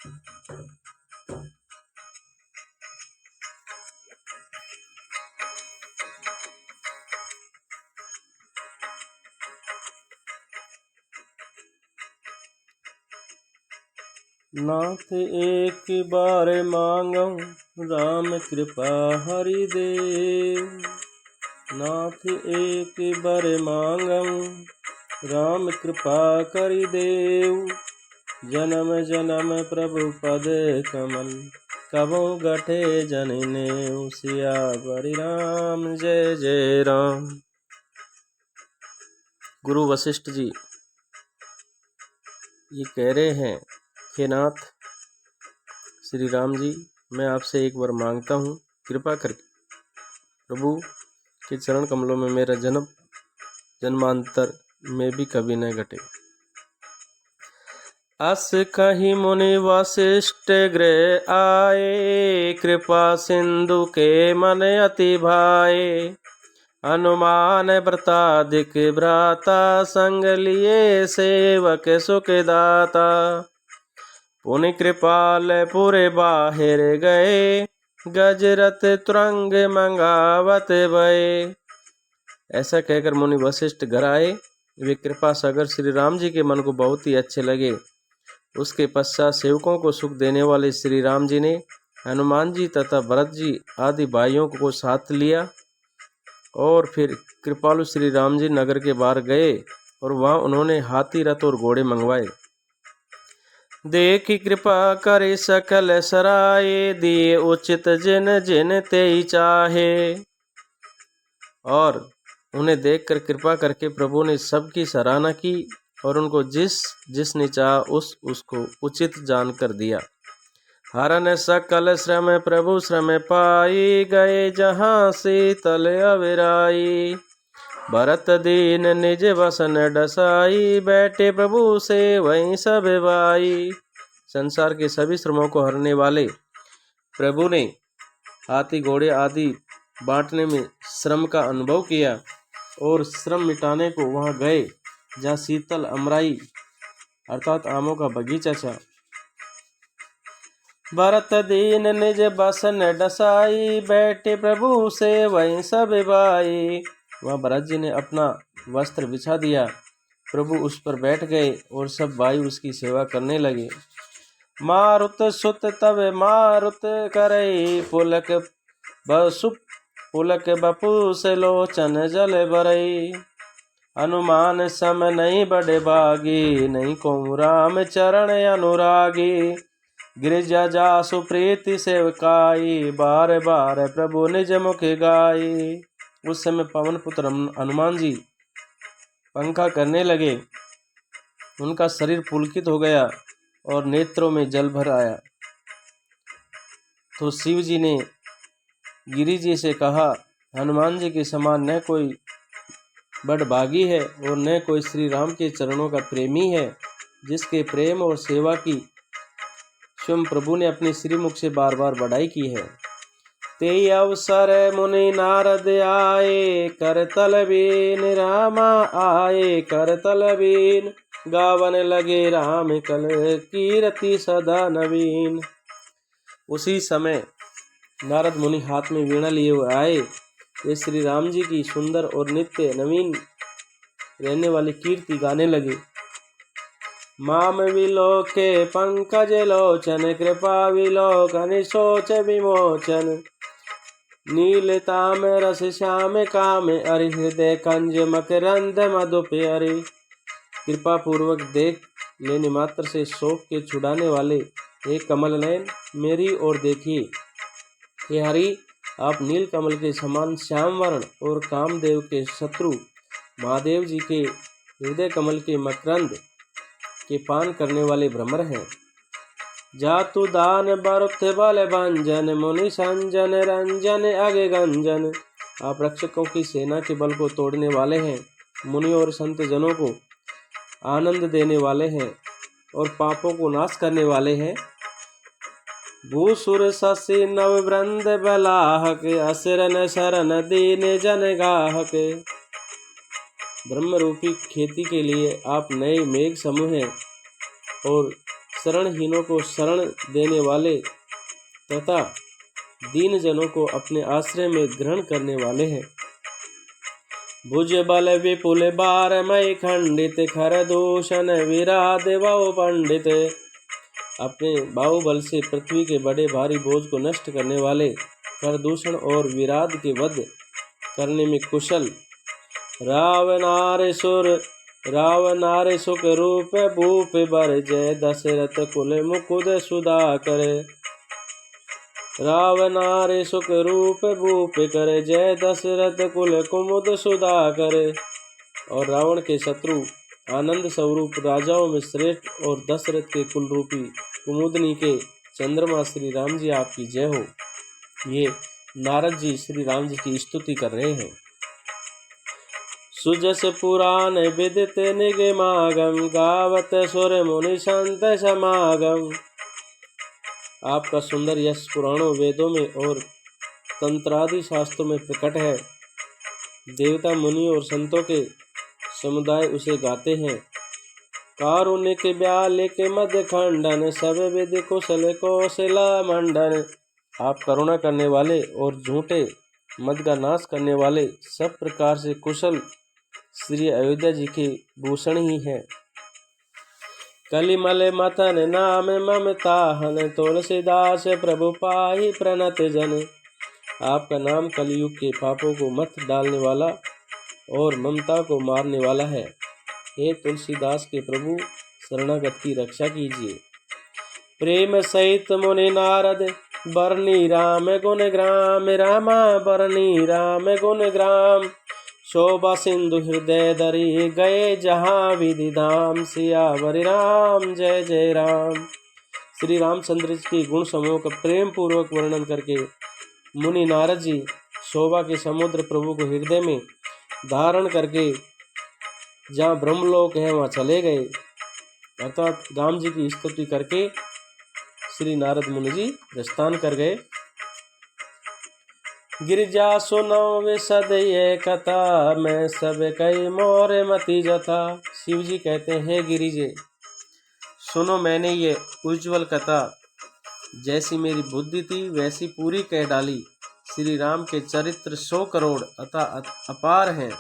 नाथ एक बार मांगो राम कृपा हरि देव। नाथ एक बार मांगो राम कृपा करि देव। जन्म जन्म प्रभु पद कमल कबो गठे जनने सियावर राम जय जय राम। गुरु वशिष्ठ जी ये कह रहे हैं, हे नाथ श्री राम जी, मैं आपसे एक बार मांगता हूँ, कृपा करके प्रभु के चरण कमलों में मेरा जन्म जन्मांतर में भी कभी न घटे। अस कहि मुनि वशिष्ठ गृह आए, कृपा सिंधु के मन अति भाए। हनुमान व्रताधिक भ्राता, संग लिए सेवक सुख दाता। पुनि कृपाल पुरे बाहिर गए, गजरथ तुरंग मंगावत भये। ऐसा कहकर मुनि वशिष्ठ घर आए। वे कृपा सागर श्री राम जी के मन को बहुत ही अच्छे लगे। उसके पश्चात सेवकों को सुख देने वाले श्री राम जी ने हनुमान जी तथा भरत जी आदि भाइयों को साथ लिया और फिर कृपालु श्री राम जी नगर के बाहर गए और वहां उन्होंने हाथी रथ और घोड़े मंगवाए। देखी कृपा करे सकल सराय, दिए उचित जिन जिन ते चाहे। और उन्हें देखकर कृपा करके प्रभु ने सबकी सराहना की और उनको जिसने चाहा उसको उचित जानकर दिया। हरन सकल श्रम प्रभु श्रम पाई, गए जहाँ शीतल अविराई। भरत दीन निज वसन डसाई, बैठे प्रभु से वहीं सब भाई। संसार के सभी श्रमों को हरने वाले प्रभु ने हाथी घोड़े आदि बांटने में श्रम का अनुभव किया और श्रम मिटाने को वहां गए जहाँ शीतल अमराई अर्थात आमों का बगीचा था। भरत दीन निज बसन डसाई, बैठे प्रभु से वहीं सब भाई। वहाँ भरत जी ने अपना वस्त्र बिछा दिया, प्रभु उस पर बैठ गए और सब भाई उसकी सेवा करने लगे। मारुत सुत तब मारुत करई, पुलक बपु से लोचन जल भरई। हनुमान सम नहीं बड़े भागी, नहीं को राम चरण अनुरागी। गिरिजा जासु प्रीति सेवकाई, बार बार प्रभु निज मुख गाई। उस समय पवन पुत्र हनुमान जी पंखा करने लगे। उनका शरीर पुलकित हो गया और नेत्रों में जल भर आया। तो शिव जी ने गिरि जी से कहा, हनुमान जी के समान न कोई बड़भागी है और न कोई श्री राम के चरणों का प्रेमी है, जिसके प्रेम और सेवा की स्वयं प्रभु ने अपने श्रीमुख से बार बार बढ़ाई की है। ते अवसर मुनि नारद आए, करतल बीन रामा आए करतल बीन। गावन लगे राम कल कीरति सदा नवीन। उसी समय नारद मुनि हाथ में वीणा लिए हुए आए। ये श्री राम जी की सुंदर और नित्य नवीन रहने वाली कीर्ति गाने लगे। माम विलोके पंकज लोचन, कृपा विलोकन सोच विमोचन। नील ताम रस श्याम काम, अरि हृदय कंज मकरंद मधु प्यारे। कृपा पूर्वक देख लेने मात्र से शोक के छुड़ाने वाले हे कमल नयन, मेरी ओर देखिए। हे हरि, आप नील कमल के समान श्याम वर्ण और कामदेव के शत्रु महादेव जी के हृदय कमल के मकरंद के पान करने वाले भ्रमर हैं। जातु दान बरुथ बल भंजन, मुनि संजन रंजन अगे गंजन। आप रक्षकों की सेना के बल को तोड़ने वाले हैं, मुनि और संत जनों को आनंद देने वाले हैं और पापों को नाश करने वाले हैं। भूसुर शशि नव वृंद बलाहक, असरन शरण दीन जन गाहक। ब्रह्म रूपी खेती के लिए आप नए मेघ समूह हैं और शरणहीनों को शरण देने वाले तथा दीन जनों को अपने आश्रय में ग्रहण करने वाले हैं। भुज बल विपुल बारमय खंडित खर दूषण विराध बहु पंडित। अपने बाहुबल से पृथ्वी के बड़े भारी बोझ को नष्ट करने वाले, कर दूषण और विराध के वध करने में कुशल, रावणारे सुख रूप भूप बर जय दशरथ कुल मुकुद सुधाकर। रावणारे सुख रूप भूप कर जय दशरथ कुल कुमुद सुधाकर। और रावण के शत्रु आनंद स्वरूप राजाओं में श्रेष्ठ और दशरथ के कुल रूपी कुमुदनी के चंद्रमा श्री राम जी आपकी जय हो। ये नारद जी श्री राम जी की स्तुति कर रहे हैं। सुजस पुराण विदित निगमागम गावत सुर मुनि संत समागम। आपका सुंदर यश पुराणों, वेदों में और तंत्रादि शास्त्रों में प्रकट है। देवता, मुनि और संतों के समुदाय उसे गाते हैं। कारुणिक ब्याल के मध्य खंडन, सब विधि कुशल कौशला मंडन। आप करुणा करने वाले और झूठे मद का नाश करने वाले, सब प्रकार से कुशल श्री अयोध्या जी के भूषण ही हैं। कलिमल मथन नाम ममता हन, तुलसीदास प्रभु पाहि प्रणत जन। आपका नाम कलयुग के पापों को मत डालने वाला और ममता को मारने वाला है। हे तुलसीदास के प्रभु, शरणागत की रक्षा कीजिए। प्रेम सहित मुनि नारद बरनी राम गुण ग्राम, रामा बरनी राम गुण ग्राम। शोभा सिंधु हृदय धरी गए जहाँ विधि धाम, सियावरि राम जय जय राम। श्री रामचंद्र जी के गुण समूह का प्रेम पूर्वक वर्णन करके मुनि नारद जी शोभा के समुद्र प्रभु को हृदय में धारण करके जहाँ ब्रह्मलोक है वहाँ चले गए, अर्थात राम जी की स्तुति करके श्री नारद मुनि जी प्रस्थान कर गए। गिरिजा सुनो विशद ये कथा, मैं सब कई मोर मति जथा। शिव जी कहते हैं, गिरिजे सुनो, मैंने ये उज्ज्वल कथा जैसी मेरी बुद्धि थी वैसी पूरी कह डाली। श्री राम के चरित्र 100 करोड़ अतः अपार हैं।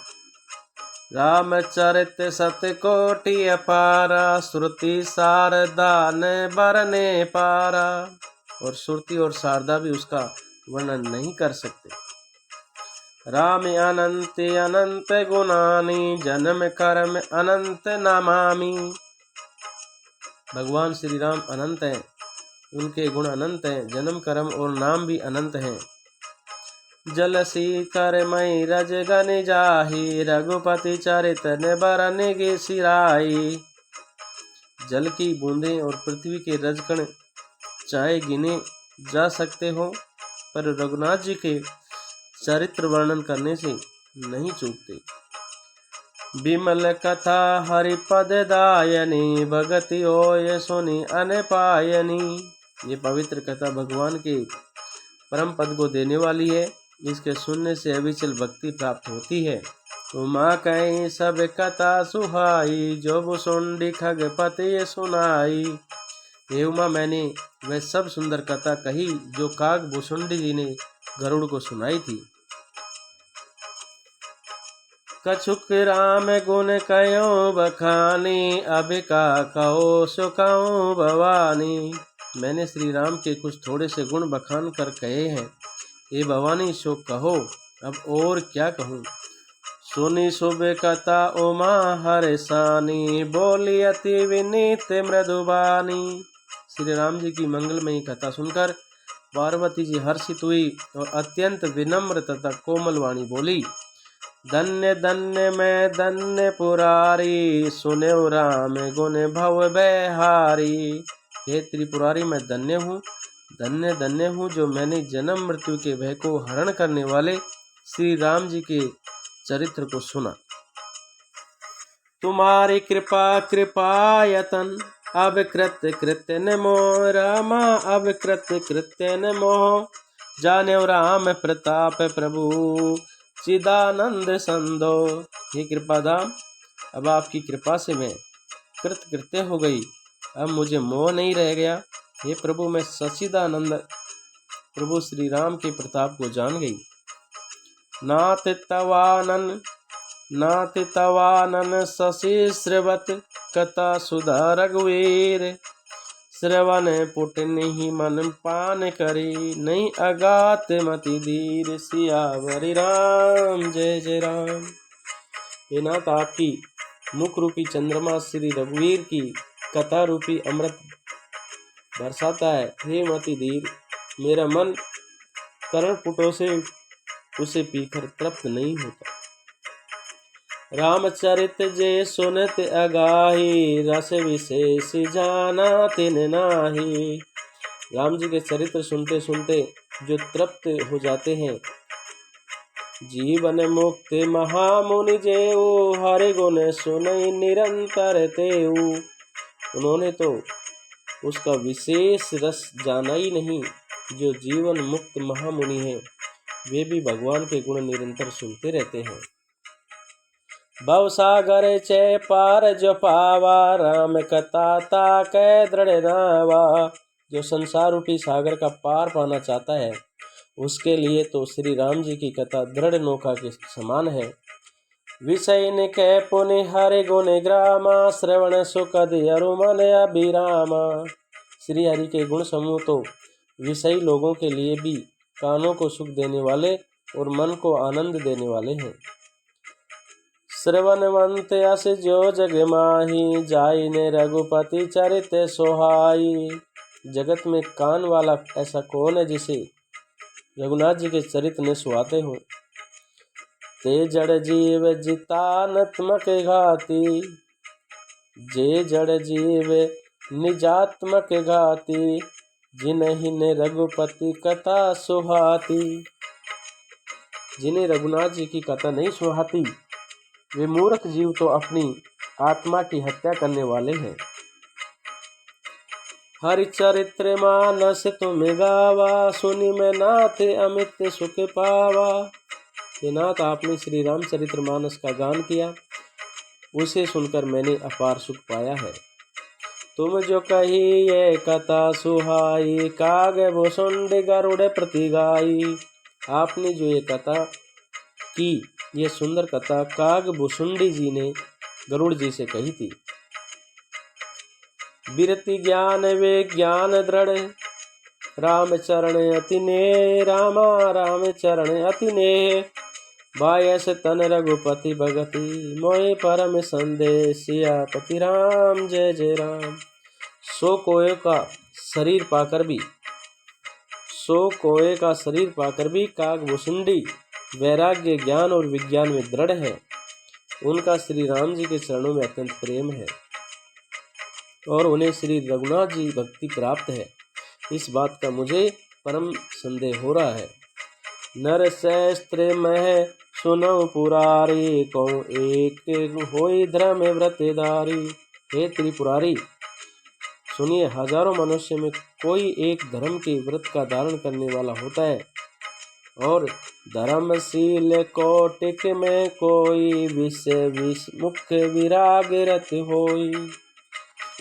रामचरित सत्य कोटि अपारा, श्रुति शारदा ने बरने पारा। और श्रुति और शारदा भी उसका वर्णन नहीं कर सकते। राम अनंत अनंत गुणानी, जन्म कर्म अनंत नमामि। भगवान श्री राम अनंत हैं, उनके गुण अनंत हैं, जन्म कर्म और नाम भी अनंत हैं। जलसी कर मई रज गन जाही, रघुपति चरित ने बरन गे सिराई। जल की बूंदें और पृथ्वी के रजकण चाहे गिने जा सकते हो, पर रघुनाथ जी के चरित्र वर्णन करने से नहीं चूकते। विमल कथा हरिपद दायनी, भगति होय सुनि अनपायनी। ये पवित्र कथा भगवान के परम पद को देने वाली है। इसके सुनने से अविचल भक्ति प्राप्त होती है। उमा कहीं सब कथा सुहाई, जो भुसुंडी खगपति सुनाई। हे उमा, मैंने वह सब सुंदर कथा कही जो काग भुसुंडी जी ने गरुड़ को सुनाई थी। कछुक राम गुण कयो बखानी, अबिका कहो सुखाऊं भवानी। मैंने श्री राम के कुछ थोड़े से गुण बखान कर कहे हैं। हे भवानी, सो कहो, अब और क्या कहूँ। सुनी शुभ कथा उमा हर्षानी, बोली अति विनीत मृदुबानी। श्री राम जी की मंगलमयी कथा सुनकर पार्वती जी हर्षित हुई और अत्यंत विनम्र तथा कोमल वाणी बोली। धन्य धन्य मैं धन्य पुरारी, सुने राम गुण भव बेहारी। हे त्रिपुरारी, मैं धन्य हूँ, धन्य धन्य हूँ जो मैंने जन्म मृत्यु के भय को हरण करने वाले श्री राम जी के चरित्र को सुना। तुम्हारी कृपा कृपायतन, अब कृत्य कृत्य न मोह रामा, अब कृत्य कृत्य न मोह। जाने राम प्रताप प्रभु चिदानंद संदो। हे कृपाधाम, अब आपकी कृपा से मैं कृत कृत्य हो गई अब मुझे मोह नहीं रह गया। हे प्रभु, मैं सच्चिदानंद प्रभु श्री राम के प्रताप को जान गई। नाथ तवानन शशि श्रवत कथा सुधा रघुवीर। श्रवण पुट नहीं मन पान करी, नहीं अगात मति धीर। सियावरि राम जय जय राम। हे नाथ, आपकी मुख रूपी चंद्रमा श्री रघुवीर की कथा रूपी अमृत बरसाता है। हे मति धीर, मेरा मन कर्ण पुटों से उसे पीकर तृप्त नहीं होता। रामचरित जे सुनत अगाही, रस विशेष जाना तिन नाही। राम जी के चरित्र सुनते सुनते जो तृप्त हो जाते हैं, जीवन मुक्त महामुनि जेऊ, हरि गुण सुनई निरंतर तेऊ। उन्होंने तो उसका विशेष रस जाना ही नहीं। जो जीवन मुक्त महामुनि हैं, वे भी भगवान के गुण निरंतर सुनते रहते हैं। भव सागर चै पार जो पावा, राम कथा ताकै दृढ़ नावा। जो संसार रूपी सागर का पार पाना चाहता है, उसके लिए तो श्री राम जी की कथा दृढ़ नौका के समान है। विषय निकै पुनि हरि गुण ग्रामा, श्रवण सुखद अरु मन अभिरामा। श्री हरि के गुण समूह तो विषयी लोगों के लिए भी कानों को सुख देने वाले और मन को आनंद देने वाले हैं। श्रवणवंत यस जो जग माही, जाई ने रघुपति चरित सोहाई। जगत में कान वाला ऐसा कौन है जिसे रघुनाथ जी के चरित्र ने सुहाते हो। ते जड़ जीव जितानत्मक घाती, जे जड़ जीव निजात्मक घाती। जिन्हीं ने रघुपति कथा सुहाती। जिन्हें रघुनाथ जी की कथा नहीं सुहाती, वे मूर्ख जीव तो अपनी आत्मा की हत्या करने वाले हैं। हरि चरित्र मानस तुम गावा, सुनि मैं नाथ अमित सुख पावा। हे नाथ, आपने श्री राम चरित्र मानस का गान किया, उसे सुनकर मैंने अपार सुख पाया है। तुम जो कही ये कथा सुहाई, काग भुसुंड गरुड़ प्रति गाई। आपने जो ये कथा की, ये सुंदर कथा काग भुसुंडी जी ने गरुड़ जी से कही थी। बिरति ज्ञान विज्ञान दृढ़, राम चरण अति नेह। रामा राम चरण अति नेह, बायस तन रघुपति भगति। मोहि परम संदेह, सियापति राम जय जय राम। सो कोय का शरीर पाकर भी काग भुसुंडी वैराग्य ज्ञान और विज्ञान में दृढ़ है। उनका श्री राम जी के चरणों में अत्यंत प्रेम है और उन्हें श्री रघुनाथ जी भक्ति प्राप्त है। इस बात का मुझे परम संदेह हो रहा है। नर शास्त्र मह सुनौ पुरारी, को एक होई धर्म व्रतधारी। हे त्रिपुरारी, सुनिए, हजारों मनुष्य में कोई एक धर्म के व्रत का धारण करने वाला होता है, और धर्मशील कोटिक में कोई, विषय मुख्य विराग रत होई।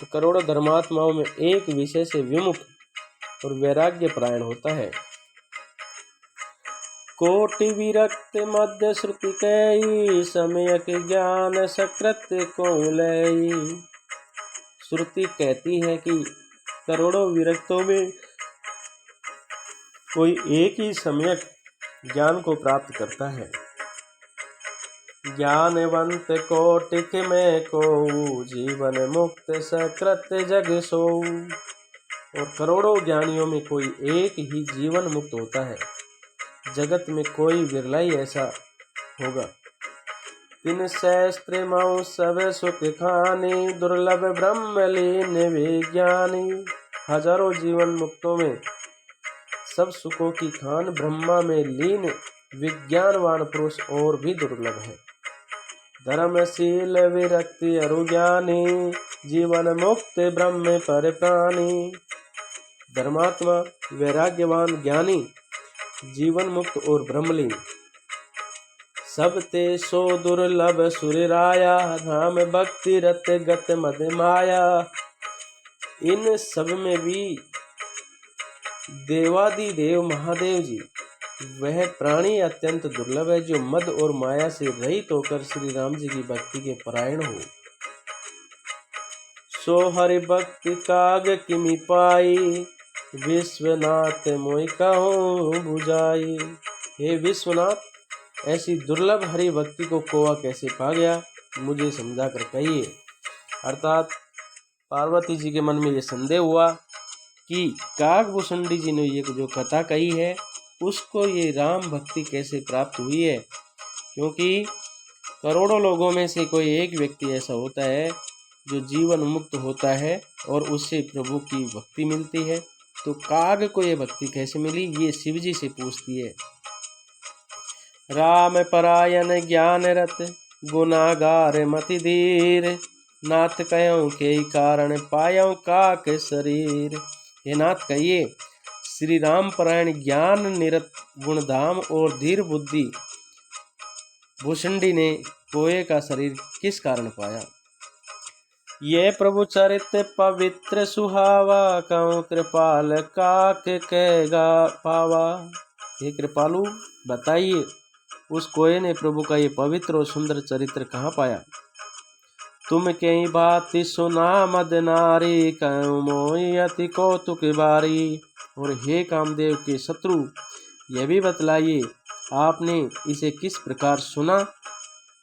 तो करोड़ों धर्मात्माओं में एक विषय से विमुख और वैराग्य परायण होता है। कोटि विरक्त मध्य श्रुति कई, सम्यक ज्ञान सकृत को लई। श्रुति कहती है कि करोड़ों विरक्तों में कोई एक ही सम्यक ज्ञान को प्राप्त करता है। ज्ञानवंत कोटिक में को, जीवन मुक्त सकृत जग सो। और करोड़ों ज्ञानियों में कोई एक ही जीवन मुक्त होता है। जगत में कोई विरला ही ऐसा होगा। तिन शास्त्र मऊ सब सुख खानी, दुर्लभ ब्रह्म लीन विज्ञानी। हजारों जीवन मुक्तों में सब सुखों की खान ब्रह्मा में लीन विज्ञानवान पुरुष और भी दुर्लभ है। धर्मशील विरक्ति अरु ज्ञानी, जीवन मुक्त ब्रह्म पर प्राणी। धर्मात्मा, वैराग्यवान, ज्ञानी, जीवन मुक्त और ब्रह्मलीन। सब ते सो दुर्लभ सुर राया, राम भक्ति रत गत मद माया। इन सब में भी देवादिदेव महादेव जी वह प्राणी अत्यंत दुर्लभ है जो मद और माया से रहित होकर श्री राम जी की भक्ति के परायण हो। सो हरि भक्ति काग किमि पाई, विश्वनाथ मोहि कहूँ बुझाई। हे विश्वनाथ, ऐसी दुर्लभ हरि भक्ति को कोआ कैसे पा गया, मुझे समझा कर कहिए। अर्थात पार्वती जी के मन में ये संदेह हुआ कि कागभूषुंडी जी ने ये जो कथा कही है उसको ये राम भक्ति कैसे प्राप्त हुई है, क्योंकि करोड़ों लोगों में से कोई एक व्यक्ति ऐसा होता है जो जीवन मुक्त होता है और उससे प्रभु की भक्ति मिलती है, तो काग को ये भक्ति कैसे मिली, ये शिव जी से पूछती है। राम परायण ज्ञान रत गुनागार मति धीर, नाथ कहो के कारण पायो काक शरीर। हे नाथ कहिए, श्री राम परायण ज्ञान निरत गुणधाम और धीर बुद्धि भूषुंडी ने कोए का शरीर किस कारण पाया। ये प्रभु चरित्र पवित्र सुहावा, कहूँ कृपाल काक कहेगा पावा। हे कृपालु, बताइए उस कोए ने प्रभु का ये पवित्र और सुंदर चरित्र कहाँ पाया। तुम कई बात सुना मद नारी, कहूँ मोहि अति कौतुक बारी। और हे कामदेव के शत्रु, यह भी बतलाइए आपने इसे किस प्रकार सुना,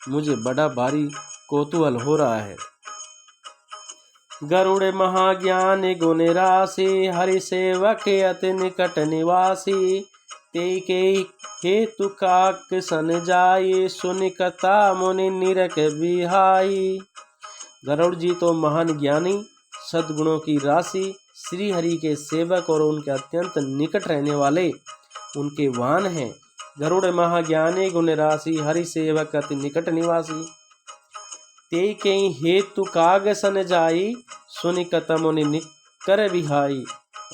मुझे बड़ा भारी कौतूहल हो रहा है। गरुड़ महाज्ञान गुण राशि, हरि सेवक अति निकट निवासी। ते के हेतु काक सन जाई, सुनि कथा मुनि निरख बिहाई। गरुड़ जी तो महान ज्ञानी, सद्गुणों की राशि, श्री हरि के सेवक और उनके अत्यंत निकट रहने वाले उनके वाहन हैं। गरुड़ महाज्ञानी गुण राशि, हरि सेवक अति निकट निवासी। ते कई हेतु काग सन जाई, सुनि कथा मुनि निकर बिहाई।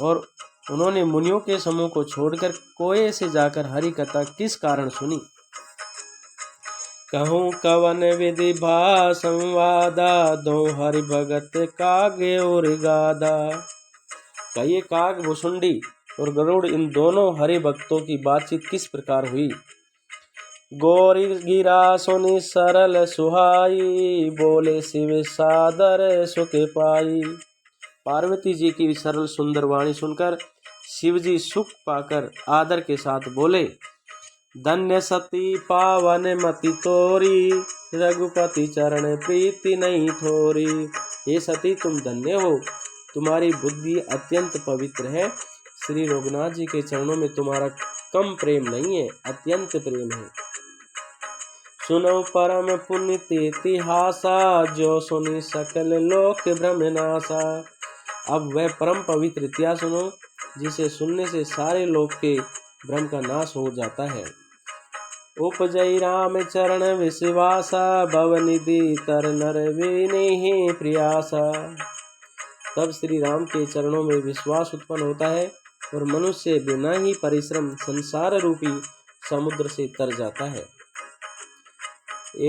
और उन्होंने मुनियों के समूह को छोड़कर कोए से जाकर हरि कथा किस कारण सुनी। कहूँ कवन विधि भा संवादा, दो हरि भगत कागे और गादा। कहिए कागभूषुंडी और गरुड़ इन दोनों हरि भक्तों की बातचीत किस प्रकार हुई। गौरी गिरा सुनि सरल सुहाई, बोले शिव सादर सुख पाई। पार्वती जी की सरल सुंदर वाणी सुनकर शिव जी सुख पाकर आदर के साथ बोले, धन्य सती पावन मति तोरी, रघुपति चरण प्रीति नहीं थोरी। हे सती, तुम धन्य हो, तुम्हारी बुद्धि अत्यंत पवित्र है। श्री रघुनाथ जी के चरणों में तुम्हारा कम प्रेम नहीं है, अत्यंत प्रेम है। सुनो परम पुनित इतिहासा, जो सुनी सकल लोक भ्रम नासा। अब वह परम पवित्र इतिहास सुनो, जिसे सुनने से सारे लोक के भ्रम का नाश हो जाता है। उपजई राम चरण विश्वासा, भवनिधि तर नर विनेहि प्रियासा। तब श्री राम के चरणों में विश्वास उत्पन्न होता है और मनुष्य बिना ही परिश्रम संसार रूपी समुद्र से तर जाता है।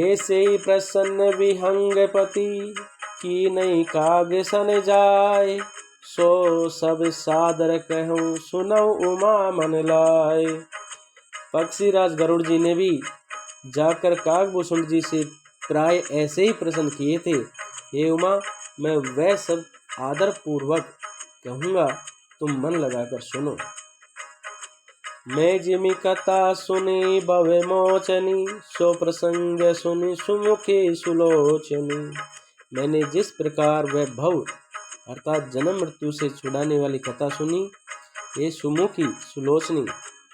ऐसे ही प्रसन्न विहंगपति, की नहीं काग सन जाय। सो सब सादर कहूँ सुनौ उमा मन लाय। पक्षीराज गरुड़ जी ने भी जाकर कागभूषुंड जी से प्राय ऐसे ही प्रश्न किए थे। हे उमा, मैं वह सब आदर पूर्वक कहूँगा, तुम मन लगाकर सुनो। मैं जिमि कथा सुनी भवे मोचनी, सो प्रसंग सुनी सुमुखी सुलोचनी। मैंने जिस प्रकार वह भव अर्थात जन्म मृत्यु से छुड़ाने वाली कथा सुनी, ये सुमुखी सुलोचनी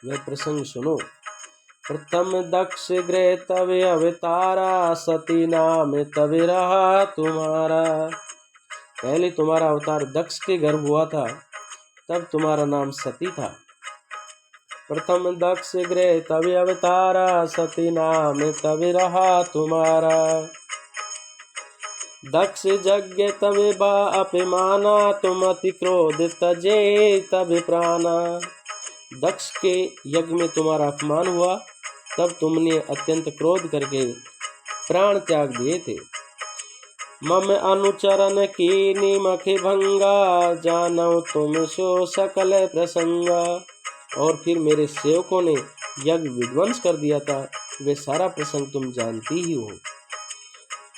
वह प्रसंग सुनो। प्रथम दक्ष गृह तवे अवतारा, सती नाम तवे रहा तुम्हारा। पहले तुम्हारा अवतार दक्ष के गर्भ हुआ था, तब तुम्हारा नाम सती था। प्रथम दक्ष गृह तवे अवतारा, सती नाम तवे रहा तुम्हारा। दक्ष यज्ञ तवे बा अपमाना, तुम अति क्रोध तजे तब प्राणा। दक्ष के यज्ञ में तुम्हारा अपमान हुआ, तब तुमने अत्यंत क्रोध करके प्राण त्याग दिए थे। मम अनुचरण की निमख भंगा, जानौ तुम सो सकल प्रसंगा। और फिर मेरे सेवकों ने यज्ञ विध्वंस कर दिया था, वे सारा प्रसंग तुम जानती ही हो।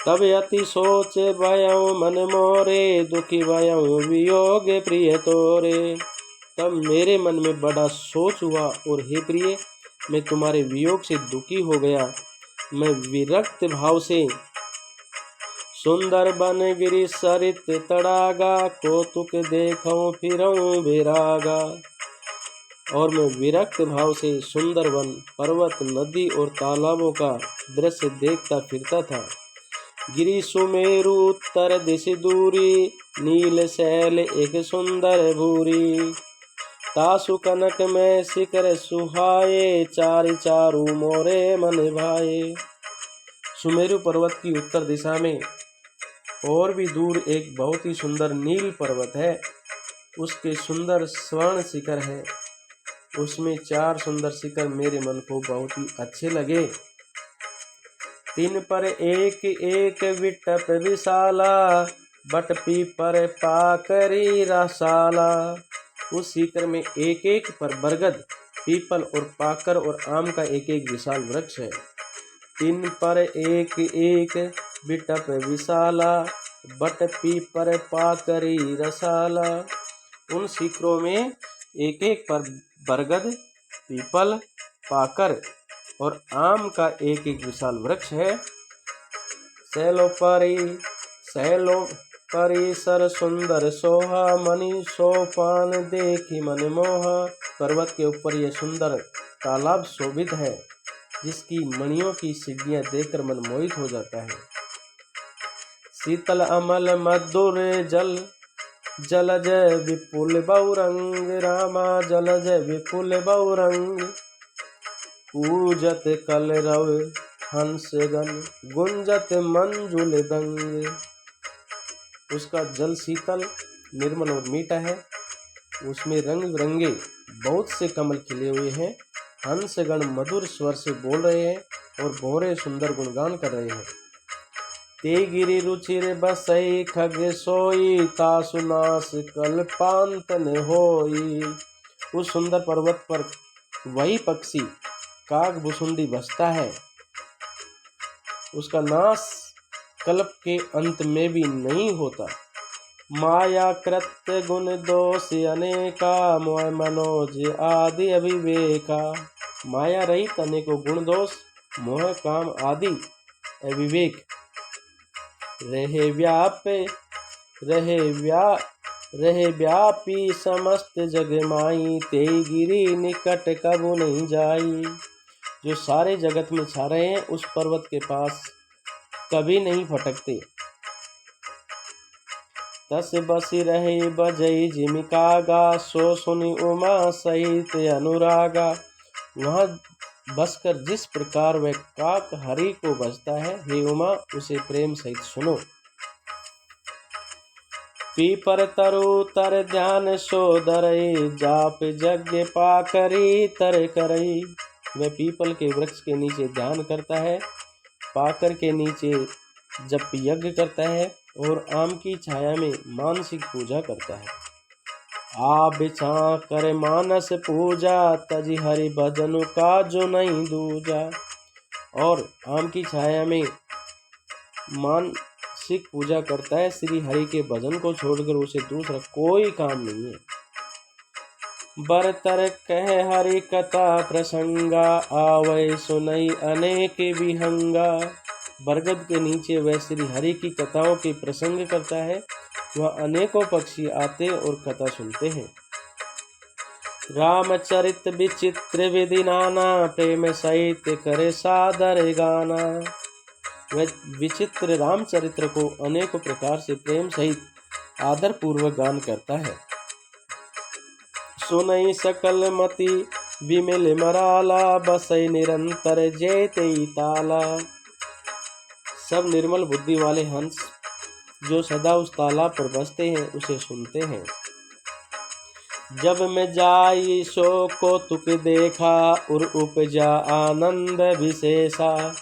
तब अति सोच भयउ मन मोरे, दुखी भयउ वियोग प्रिय तोरे। तब मेरे मन में बड़ा सोच हुआ और हे प्रिय, मैं तुम्हारे वियोग से दुखी हो गया। मैं विरक्त भाव से सुंदर बन गिरि सरित तड़ागा, कौतुक देखऊं फिरऊं बेरागा। और मैं विरक्त भाव से सुंदर वन, पर्वत, नदी और तालाबों का दृश्य देखता फिरता था। गिरि सुमेरु उत्तर दिश दूरी, नील शैल एक सुंदर भूरी। तासु कनक में शिखर सुहाए, चारि चारु मोरे मन भाए। सुमेरु पर्वत की उत्तर दिशा में और भी दूर एक बहुत ही सुंदर नील पर्वत है, उसके सुंदर स्वर्ण शिखर है। उसमें 4 सुंदर शिखर मेरे मन को बहुत ही अच्छे लगे। तीन पर एक एक विटप विशाला, बट पीपर पाकरी रसाला। उस शिखर में एक एक पर बरगद, पीपल और पाकर और आम का एक एक विशाल वृक्ष है। तीन पर एक एक विटप विशाला, बट पीपर पाकरी रसाला। उन शिखरों में एक एक पर बरगद, पीपल, पाकर और आम का एक एक विशाल वृक्ष है। सैलो परिसर सुंदर सोहा, मणि सोपान देखी मन मोहा। पर्वत के ऊपर यह सुंदर तालाब शोभित है, जिसकी मणियों की सीढ़ियां देखकर मन मोहित हो जाता है। शीतल अमल मधुर जल, जलज विपुल बहुरंग, रामा जलज विपुल बहुरंग। पूजत कलरव हंसगन, गुंजत मंजुल रंग। उसका जल शीतल, निर्मल और मीठा है। उसमें रंग बिरंगे बहुत से कमल खिले हुए हैं। हंसगण मधुर स्वर से बोल रहे हैं और भौरे सुंदर गुणगान कर रहे हैं। ते गिरि रुचिर बसई खग सोई, तासु नास कल्पांत न होई। उस सुंदर पर्वत पर वही पक्षी काग भुसुंडी बसता है, उसका नाश कल्प के अंत में भी नहीं होता। माया कृत्य गुण दोष अनेका, मोह मनोज आदि अविवेका। माया रहित अनेकों गुण दोष, मोह काम आदि अविवेक रहे व्यापी समस्त जग माई, ते गिरी निकट कबू नहीं जाई। जो सारे जगत में छा रहे हैं, उस पर्वत के पास कभी नहीं फटकते। तस बसी रहे बजई जिमिकागा, सो सुनी उमा सहित अनुरागा। वहाँ बसकर जिस प्रकार वह काक हरि को बजता है, हे उमा उसे प्रेम सहित सुनो। पीपर तरु तर ध्यान सो दरई, जाप यज्ञ पाकरी तर करई। वह पीपल के वृक्ष के नीचे ध्यान करता है, पाकर के नीचे जप यज्ञ करता है और आम की छाया में मानसिक पूजा करता है। आ बिछा कर मानस पूजा, तजी हरि भजन का जो नहीं दूजा। और आम की छाया में मानसिक पूजा करता है, श्री हरि के भजन को छोड़कर उसे दूसरा कोई काम नहीं है। बरतर कह हरि कथा प्रसंगा, आवै सुनई अनेक विहंगा। बरगद के नीचे वह श्री हरि की कथाओं के प्रसंग करता है, वह अनेकों पक्षी आते और कथा सुनते हैं। रामचरित विचित्र विधि नाना, प्रेम सहित करे सादर गाना। वह विचित्र रामचरित्र को अनेकों प्रकार से प्रेम सहित आदर पूर्वक गान करता है। सुनई सकल मति विमिल मराला, बसई निरंतर जेते ताला। सब निर्मल बुद्धि वाले हंस जो सदा उस तालाब पर बसते हैं, उसे सुनते हैं। जब मैं जाई सो कौतुक देखा, उर उपजा आनंद विशेषा।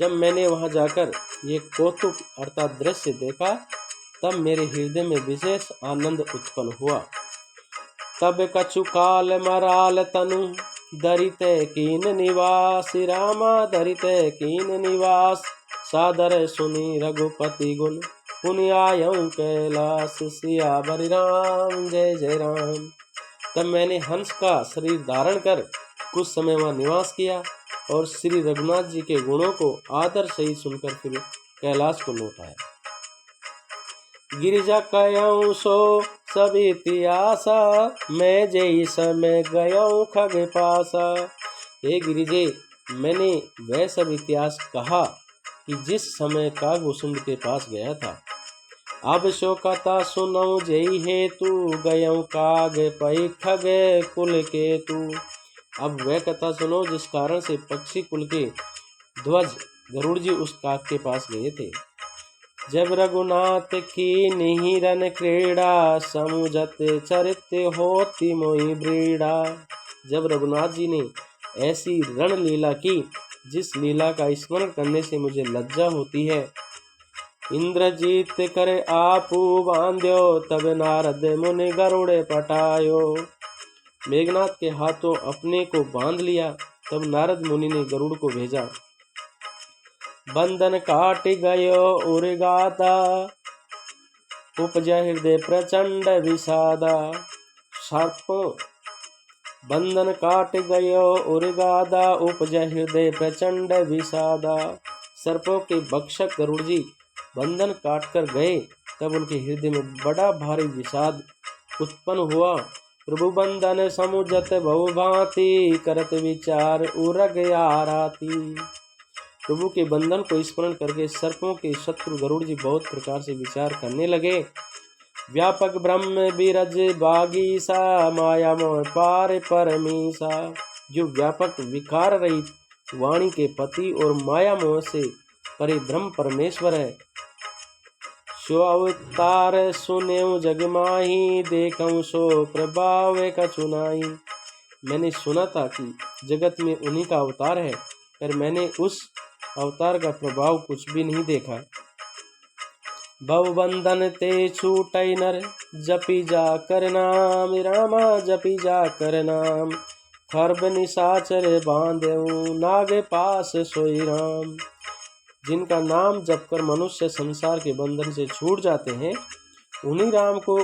जब मैंने वहां जाकर ये कौतुक अर्थात दृश्य देखा तब मेरे हृदय में विशेष आनंद उत्पन्न हुआ। तब कछु काल मराल तनु दरिते कीन निवास, रामा दरिते कीन निवास, सादर सुनी रघुपति गुण, पुनि आयऊं कैलाश, सियावर राम जय जय राम। तब मैंने हंस का शरीर धारण कर कुछ समय वहां निवास किया और श्री रघुनाथ जी के गुणों को आदर सहित सुनकर फिर कैलाश को लौट आया। गिरिजा कयऊं सो सब इतिहासा, मैं जय समय गयऊं खग पासा। हे गिरिजे, मैंने वह सब इतिहास कहा कि जिस समय कागभूषुंड के पास गया था। अब सो कथा सुनऊ जय हेतु, गयऊं काग पई खग कुल केतु। अब वह कथा सुनो जिस कारण से पक्षी कुल के ध्वज गरुड़ जी उस काग के पास गए थे। जब रघुनाथ की निहिरन क्रीड़ा, समुझत चरित्र होती मोहि ब्रीड़ा। जब रघुनाथ जी ने ऐसी रण लीला की जिस लीला का स्मरण करने से मुझे लज्जा होती है। इंद्रजीत करे आपू बांध्यो, तब नारद मुनि गरुड़े पटायो। मेघनाथ के हाथों अपने को बांध लिया, तब नारद मुनि ने गरुड़ को भेजा। बंधन काट गयो उर्गादा, उपजा हृदय प्रचंड विषादा। सर्पों बंधन काट गयो उर्गादा, उपजा हृदय प्रचंड विषादा। सर्पों के भक्षक गरुड़ जी बंधन काट कर गए, तब उनके हृदय में बड़ा भारी विषाद उत्पन्न हुआ। प्रभु बंधन समुझत बहु भांति, करत विचार उरग आराती। प्रभु के बंधन को स्मरण करके सर्पों के शत्रु गरुड़ जी बहुत प्रकार से विचार करने लगे। व्यापक ब्रह्म बिरज बागीसा, माया मोह पार परमीसा। जो व्यापक विकार रहित वाणी के पति और माया मोह से परे ब्रह्म परमेश्वर है। सो अवतार सुनेऊ जग माही, देखऊं सो प्रभाव कछु नाहि। मैंने सुना था कि जगत में उन्हीं का अवतार है, पर मैंने उस अवतार का प्रभाव कुछ भी नहीं देखा। भवबंधन ते छूटै नर, जपी जा कर नाम, रामा जपी जा कर नाम। खर्ब निशाचर बांधेऊ, नाग पास सोई राम। जिनका नाम जप कर मनुष्य संसार के बंधन से छूट जाते हैं, उन्हीं राम को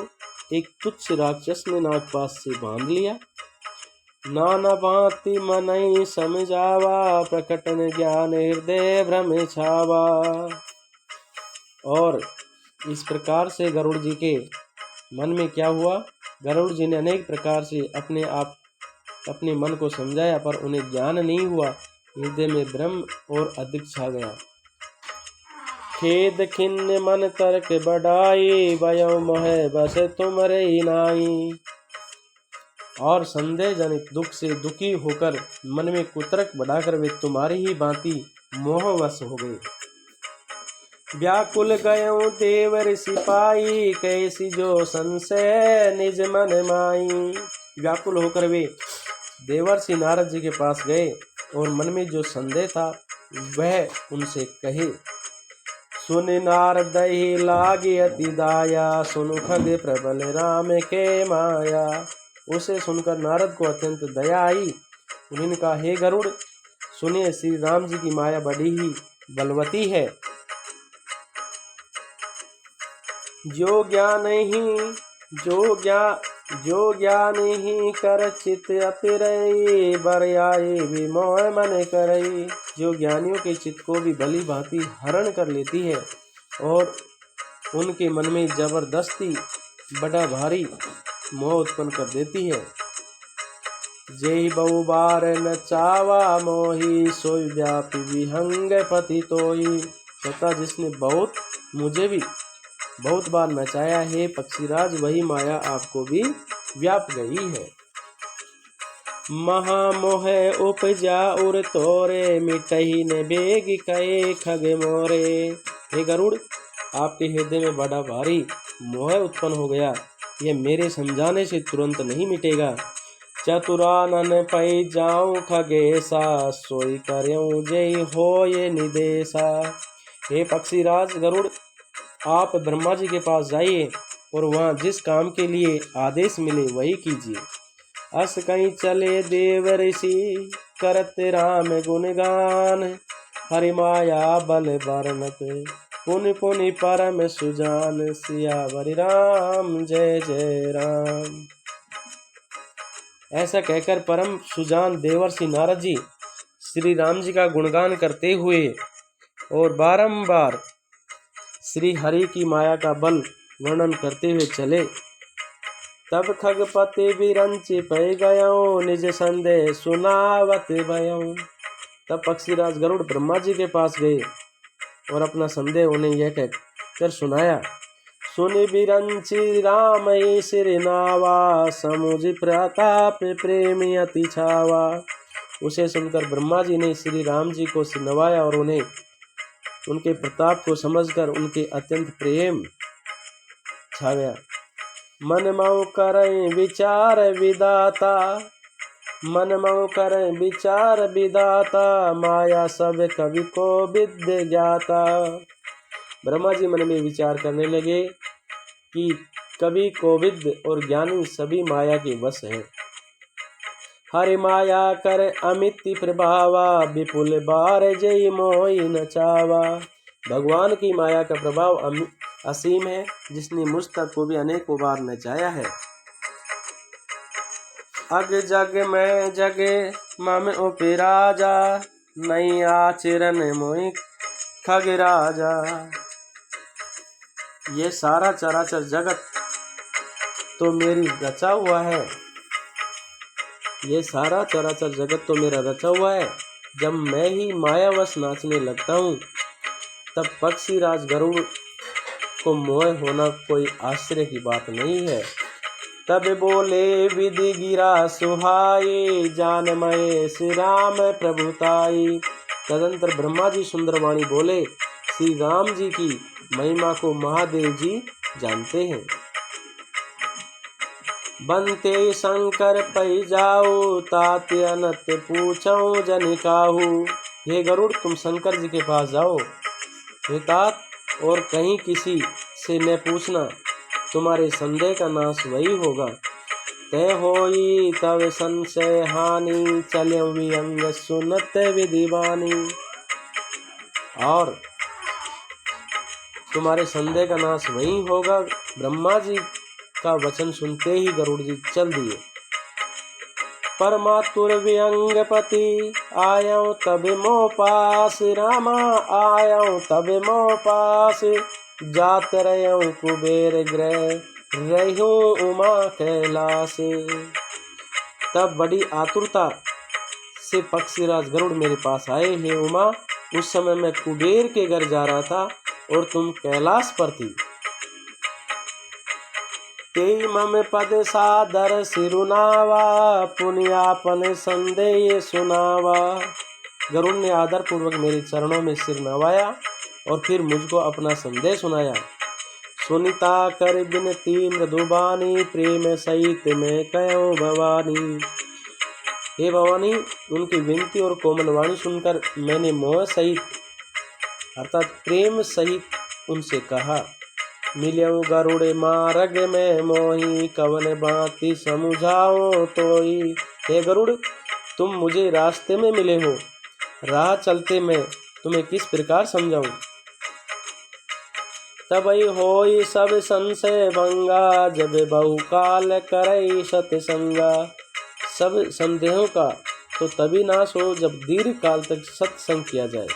एक तुच्छ राक्षस ने नागपाश से बांध लिया। नाना भांति मनई समझावा, प्रकटन ज्ञान हृदय भ्रम छावा। और इस प्रकार से गरुड़ जी के मन में क्या हुआ, गरुड़ जी ने अनेक प्रकार से अपने मन को समझाया, पर उन्हें ज्ञान नहीं हुआ। हृदय में भ्रम और अधिक छा गया। खेद खिन्न मन तर्क बढ़ाई, भयो मोह बस तुमरे नाई। और संदेह जनित दुख से दुखी होकर मन में कुतर्क बढ़ाकर वे तुम्हारी ही भांति मोहवश हो गए। व्याकुल गयो देव ऋषि पाई, कैसी जो संशय निज मन माई। व्याकुल होकर वे देवर्षि नारद जी के पास गए और मन में जो संदेह था वह उनसे कहे। सुन नारद ही लागी अति दाया, सुनु खग प्रबल राम के माया। उसे सुनकर नारद को अत्यंत दया आई। उन्होंने कहा, हे गरुड़, सुनिए, श्री राम जी की माया बड़ी ही बलवती है। जो ज्ञान ही कर चित अपिरई, बरयाई विमोह मन करई। जो ज्ञानियों के चित्त को भी भली भांति हरण कर लेती है और उनके मन में जबरदस्ती बड़ा भारी मोह उत्पन्न कर देती है। जय बहु बार न चावा मोही, सोई व्यापी विहंग पति तोई। तथा जिसने मुझे भी बहुत बार नचाया है पक्षीराज, वही माया आपको भी व्याप गई है। महामोह उपजा उर तोरे, मिटही न बेग कहे खग मोरे। हे गरुड़, आपके हृदय में बड़ा भारी मोह उत्पन्न हो गया, यह मेरे समझाने से तुरंत नहीं मिटेगा। चतुरानन पै जाऊं खगेसा, सोई करूं जय होय निदेशा। हे पक्षीराज गरुड़, आप ब्रह्मा जी के पास जाइए और वहाँ जिस काम के लिए आदेश मिले वही कीजिए। अस कहीं चले देव ऋषि करते राम गुणगान, हरि माया बल बरनत पुनि पुनि परम सुजान, सियावर राम जय जय राम। ऐसा कहकर परम सुजान देवर्षि नारद जी श्री राम जी का गुणगान करते हुए और बारंबार श्री हरि की माया का बल वर्णन करते हुए चले। तब खगपति बिरंच पै गयो, निज संदेह सुनावत भयो। तब पक्षीराज गरुड़ ब्रह्मा जी के पास गए और अपना संदेह उन्हें यह कहकर सुनाया। सुनि बिरंची राम सिर नावा, समुझ प्रताप प्रेमी अति छावा। उसे सुनकर ब्रह्मा जी ने श्री राम जी को सिर नवाया और उन्हें उनके प्रताप को समझकर उनके अत्यंत प्रेम छा गया। मन मऊ करई विचार विदाता, मन मऊ करई विचार विदाता, माया सब कवि को विद्य ज्ञाता। ब्रह्मा जी मन में विचार करने लगे कि कवि कोविद और ज्ञानी सभी माया के वश हैं। हरि माया कर अमित प्रभावा, विपुल बार जय मोहि नचावा। भगवान की माया का प्रभाव असीम है, जिसने मुझ तक को भी अनेकों बार नचाया है। अग जग में जगे मम उपि राजा, नहीं आचरण मोहि खग राजा। ये सारा चराचर जगत तो मेरी रचा हुआ है, ये सारा चराचर जगत तो मेरा रचा हुआ है। जब मैं ही मायावश नाचने लगता हूँ तब पक्षीराज गरुड़ को मोह होना कोई आश्चर्य की बात नहीं है। तब बोले विधि गिरा सुहाई, जानमय श्री राम प्रभुताई। तदंतर ब्रह्मा जी सुंदरवाणी बोले, श्री राम जी की महिमा को महादेव जी जानते हैं। बनते शंकर पै जाओ, ताते अनत पूछो जन काहू। हे गरुड़, तुम शंकर जी के पास जाओ हे तात, और कहीं किसी से न पूछना, तुम्हारे संदेह का नाश वही होगा। तय होई तब संशय हानि, चले विहंग सुनत विधिवानी। और तुम्हारे संदेह का नाश वही होगा। ब्रह्मा जी का वचन सुनते ही गरुड़ जी चल दिए। परमातुर विहंगपति आयो तब मोह पास, रामा आयो तब मोह पास। जात रहो कुबेर ग्रह, रहूं उमा कैलाश। तब बड़ी आतुरता से पक्षीराज गरुड़ मेरे पास आए। हे उमा, उस समय मैं कुबेर के घर जा रहा था और तुम कैलाश पर थी। तेई मम पद सादर सिरुनावा, पुनियापन संदेह सुनावा। गरुड़ ने आदर पूर्वक मेरे चरणों में सिर नवाया और फिर मुझको अपना संदेह सुनाया। सुनिता कर बिनती मृदुबानी, प्रेम सहित में कहो भवानी। हे भवानी, उनकी विनती और कोमल वाणी सुनकर मैंने मोह सहित अर्थात प्रेम सहित उनसे कहा। मिल्यऊ गरुड़ मार्ग में मोही, कवन भांति समुझाओ तोई। हे गरुड़, तुम मुझे रास्ते में मिले हो, राह चलते मैं तुम्हें किस प्रकार समझाऊं। तबई होई सब संशय भंगा, जब बहुकाल करई सत्संगा। सब संदेहों का तो तभी नाश हो जब दीर्घ काल तक सत्संग किया जाए।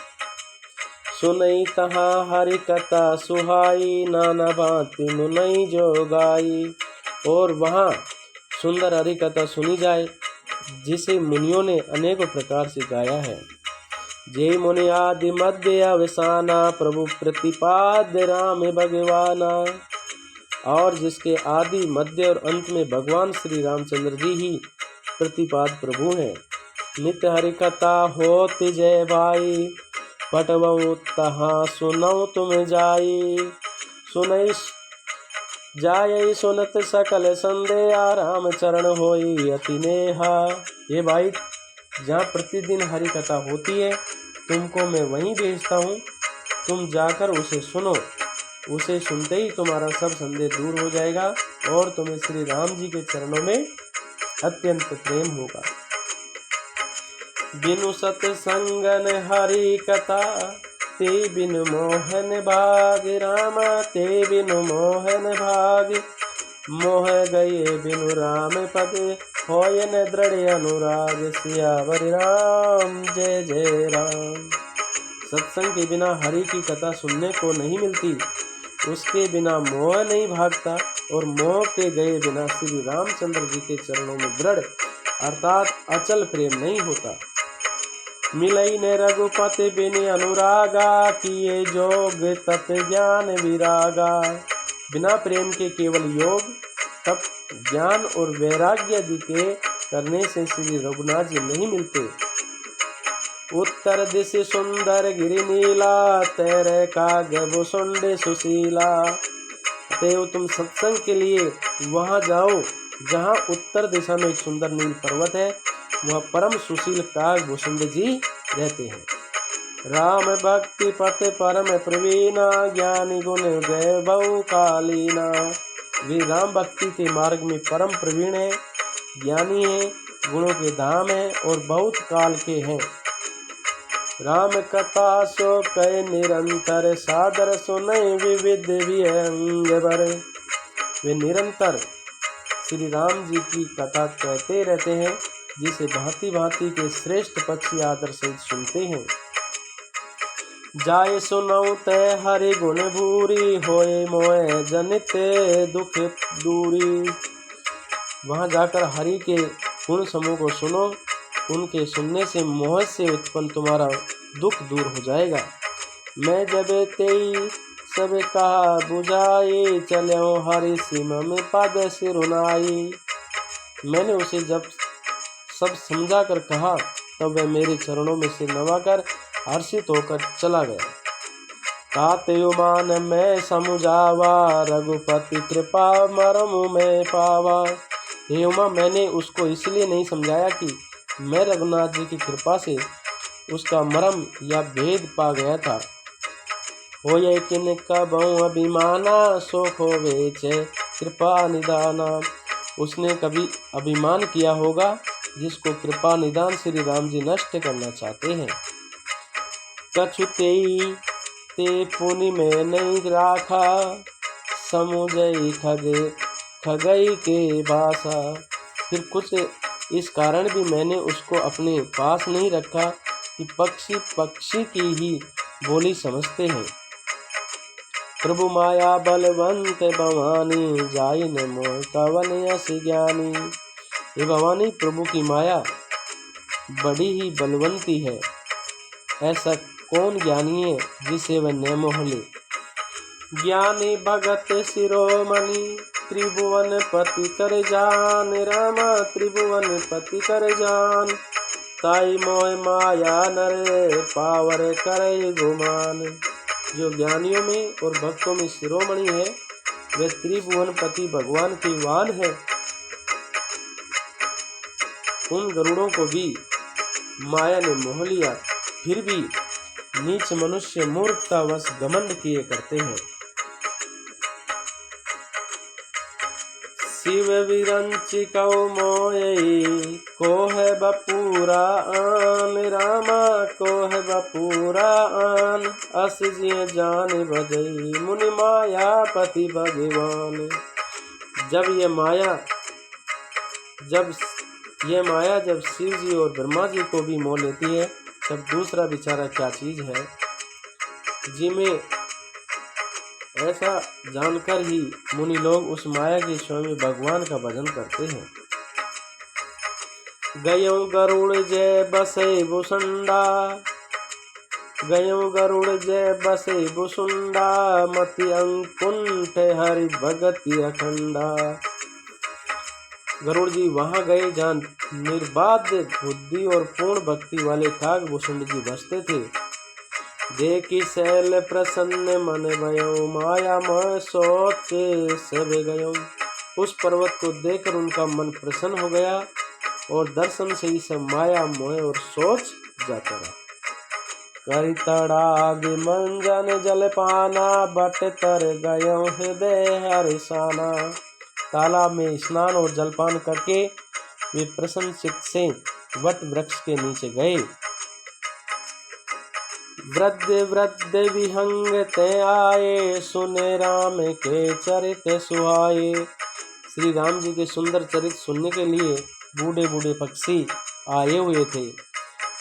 सुनई तहाँ हरि कथा सुहाई, नाना भांति मुनई जो गाई। और वहाँ सुंदर हरि कथा सुनी जाए, जिसे मुनियों ने अनेकों प्रकार से गाया है। जय मुनि आदि मध्य अवसाना, प्रभु प्रतिपाद्य राम भगवाना। और जिसके आदि मध्य और अंत में भगवान श्री रामचंद्र जी ही प्रतिपाद प्रभु हैं। नित्य हरि कथा होत जय भाई, पटवऊ तहाँ सुनऊ तुम जाई। सुनई जाय सुनत सकल संदेह, राम चरण होई अति नेहा। ये भाई, जहाँ प्रतिदिन हरि कथा होती है तुमको मैं वहीं भेजता हूँ, तुम जाकर उसे सुनो। उसे सुनते ही तुम्हारा सब संदेह दूर हो जाएगा और तुम्हें श्री राम जी के चरणों में अत्यंत प्रेम होगा। बिनु सत्संगन हरि कथा, ते बिनु मोहन भाग रामा, ते बिनु मोहन भाग। मोह गए बिनु राम पद, होय न दृढ़ अनुराग। सियावर राम जय जय राम। सत्संग के बिना हरि की कथा सुनने को नहीं मिलती, उसके बिना मोह नहीं भागता और मोह के गए बिना श्री रामचंद्र जी के चरणों में दृढ़ अर्थात अचल प्रेम नहीं होता। मिलई ने रघुपति बिन अनुरागा, किए जोग तप ज्ञान विरागा। बिना प्रेम के केवल योग, तप, ज्ञान और वैराग्य आदि के करने से श्री रघुनाथ जी नहीं मिलते। उत्तर दिश सुंदर गिरि नीला, तेरे काग सुंड सुशीला। अतएव तुम सत्संग के लिए वहां जाओ जहां उत्तर दिशा में एक सुंदर नील पर्वत है, वह परम सुशील काग भुसुंड जी रहते हैं। राम भक्ति पथ परम प्रवीणा, ज्ञानी गुण गए बहु कालीना। वे राम भक्ति के मार्ग में परम प्रवीण है, ज्ञानी है, गुणों के धाम है और बहुत काल के हैं। राम कथा सो कहे निरंतर, सादर सुनय विविध विहंग बर। वे निरंतर श्री राम जी की कथा कहते रहते हैं, जिसे भांति भांति के श्रेष्ठ पक्षी आदर सहित सुनते हैं। जाय सुनऊ तय हरि गुण भूरी, होए मोय जनित दुख दूरी। वहां जाकर हरि के गुण समूह को सुनो, उनके सुनने से मोह से उत्पन्न तुम्हारा दुख दूर हो जाएगा। मैं जब तेई सब कहा बुझाई, चलो हरि सीमा में पद सिरुनाई। मैंने उसे जब सब समझा कर कहा, तब वह मेरे चरणों में सिर नवाकर हर्षित होकर चला गया। ताते मान मैं समुझावा, रघुपति कृपा मरम में पावा। हे उमा, मैंने उसको इसलिए नहीं समझाया कि मैं रघुनाथ जी की कृपा से उसका मरम या भेद पा गया था। होय किन कबहु अभिमाना, सुख होवे छे कृपा निदाना। उसने कभी अभिमान किया होगा, जिसको कृपा निदान श्री राम जी नष्ट करना चाहते हैं। कछु तेई ते पुनि में नहीं राखा, समुझई खगई के भाषा। फिर कुछ इस कारण भी मैंने उसको अपने पास नहीं रखा कि पक्षी पक्षी की ही बोली समझते हैं। प्रभु माया बलवंत भवानी, जाई न मोह कवन यस ज्ञानी। ये भवानी, प्रभु की माया बड़ी ही बलवंती है, ऐसा कौन ज्ञानी है जिसे वह न मोह ले। ज्ञानी भगत शिरोमणि, त्रिभुवन पति कर जान। रामा त्रिभुवन पति कर जान, ताई मोह माया नर पावर करे गुमान। जो ज्ञानियों में और भक्तों में शिरोमणि है, वे त्रिभुवन पति भगवान की वान है। उन गरुड़ों को भी माया ने मोह लिया, फिर भी नीच मनुष्य मूर्खतावश घमंड किए करते हैं। शिव विरंचि कौ मोयई, को है बपूरा आन। रामा को है बपूरा आन, अस जिय जान बजई मुनि माया पति भगवान। जब ये माया जब शिव जी और ब्रह्मा जी को भी मोह लेती है, तब दूसरा बेचारा क्या चीज है। जिमें ऐसा जानकर ही मुनि लोग उस माया के स्वामी भगवान का भजन करते हैं। गयो गरुड़ जय बसे भुसुंडा, गयो गरुड़ जय बसे भुसुंडा। मति अंकुंठ हरि भगति अखंडा। गरुड़ जी वहां गए जहाँ निर्बाध बुद्धि और पूर्ण भक्ति वाले काग भुसुंड जी बसते थे। देखी शैल प्रसन्न मन भयो, माया मोह सोच सब गयो। उस पर्वत को देखकर उनका मन प्रसन्न हो गया और दर्शन से ही सब माया मोह और सोच जाता रहा। करि तड़ाग मंजन जलपाना, बट तर गयो हृदय हर्षाना। तालाब में स्नान और जलपान करके वे प्रसन्न चित्त से वट वृक्ष के नीचे गए। वृद्ध वृद्ध विहंग ते आए, सुने राम के चरित सुहाए। श्री राम जी के सुंदर चरित सुनने के लिए बूढ़े बूढ़े पक्षी आए हुए थे।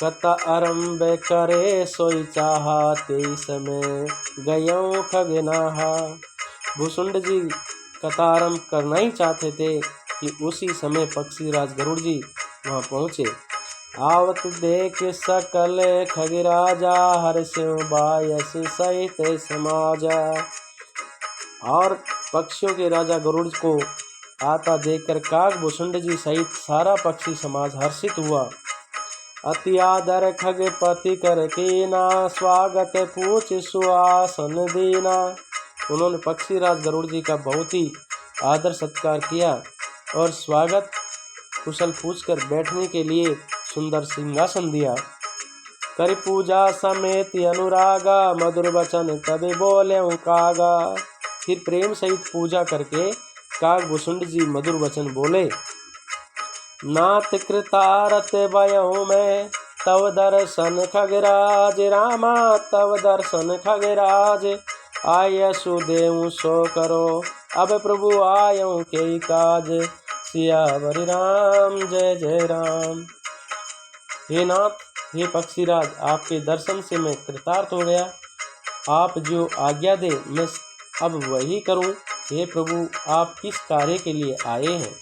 कथा आरंभ करे सोई चाहा, ते समय गयो खगनाहा। भूसुंड जी कथा आरंभ करना ही चाहते थे कि उसी समय पक्षी राज गरुड़ जी वहां पहुंचे। आवत देख सकल खगराजा, हर्षियो बायस सहित समाजा। और पक्षियों के राजा गरुड़ को आता देखकर काग भूसुंड जी सहित सारा पक्षी समाज हर्षित हुआ। अति आदर खगपति कर कीना, स्वागत पूछ सुआसन दीना। उन्होंने पक्षी राज गरुड़ जी का बहुत ही आदर सत्कार किया और स्वागत कुशल पूछकर बैठने के लिए सुंदर सिंहासन दिया। कर पूजा समेत अनुरागा, मधुर वचन तबे बोले कागा। फिर प्रेम सहित पूजा करके काग भूसुंड जी मधुर वचन बोले। नाथ कृतारत भयो में, तव दर्शन खगराज रामा, तव दर्शन खगराज। आय सुदेव सो करो, अब प्रभु आयो के काज। सियावर राम जय जय राम। हे नाथ, हे पक्षीराज, आपके दर्शन से मैं कृतार्थ हो गया। आप जो आज्ञा दे मैं अब वही करूं। हे प्रभु, आप किस कार्य के लिए आए हैं?